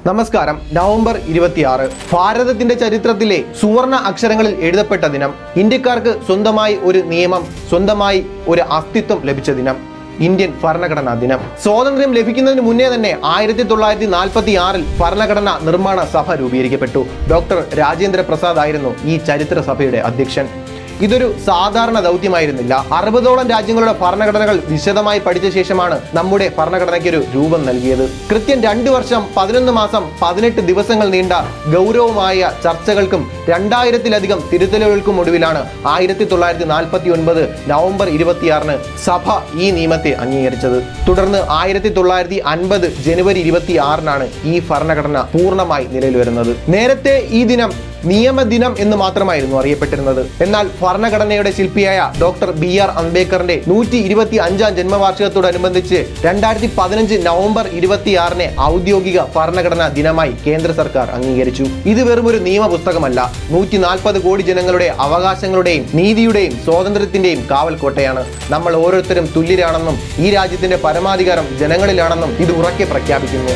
നമസ്കാരം. നവംബർ 26 ഭാരതത്തിന്റെ ചരിത്രത്തിലെ സുവർണ അക്ഷരങ്ങളിൽ എഴുതപ്പെട്ട ദിനം. ഇന്ത്യക്കാർക്ക് സ്വന്തമായി ഒരു നിയമം, സ്വന്തമായി ഒരു അസ്തിത്വം ലഭിച്ച ദിനം. ഇന്ത്യൻ ഭരണഘടനാ ദിനം. സ്വാതന്ത്ര്യം ലഭിക്കുന്നതിന് മുന്നേ തന്നെ 1946 ഭരണഘടനാ നിർമ്മാണ സഭ രൂപീകരിക്കപ്പെട്ടു. ഡോക്ടർ രാജേന്ദ്ര പ്രസാദ് ആയിരുന്നു ഈ ചരിത്ര സഭയുടെ അധ്യക്ഷൻ. ഇതൊരു സാധാരണ ദൗത്യമായിരുന്നില്ല. 60ഓളം രാജ്യങ്ങളുടെ ഭരണഘടനകൾ വിശദമായി പഠിച്ച ശേഷമാണ് നമ്മുടെ ഭരണഘടനയ്ക്ക് ഒരു രൂപം നൽകിയത്. കൃത്യം 2 വർഷം 11 മാസം 18 ദിവസങ്ങൾ നീണ്ട ഗൗരവമായ ചർച്ചകൾക്കും 2000-ലധികം തിരുത്തലുകൾക്കും ഒടുവിലാണ് 1949 നവംബർ 26 സഭ ഈ നിയമത്തെ അംഗീകരിച്ചത്. തുടർന്ന് 1950 ജനുവരി 26 ഈ ഭരണഘടന പൂർണ്ണമായി നിലവിൽ വരുന്നത്. നേരത്തെ ഈ ദിനം നിയമദിനം എന്ന് മാത്രമായിരുന്നു അറിയപ്പെട്ടിരുന്നത്. എന്നാൽ ഭരണഘടനയുടെ ശില്പിയായ ഡോക്ടർ BR അംബേദ്കറിന്റെ 125ാം ജന്മവാർഷികത്തോടനുബന്ധിച്ച് 2015 നവംബർ 26 ഔദ്യോഗിക ഭരണഘടനാ ദിനമായി കേന്ദ്ര സർക്കാർ അംഗീകരിച്ചു. ഇത് വെറും ഒരു നിയമപുസ്തകമല്ല, 140 കോടി ജനങ്ങളുടെ അവകാശങ്ങളുടെയും നീതിയുടെയും സ്വാതന്ത്ര്യത്തിന്റെയും കാവൽ കോട്ടയാണ്. നമ്മൾ ഓരോരുത്തരും തുല്യരാണെന്നും ഈ രാജ്യത്തിന്റെ പരമാധികാരം ജനങ്ങളിലാണെന്നും ഇത് ഉറക്കെ പ്രഖ്യാപിക്കുന്നു.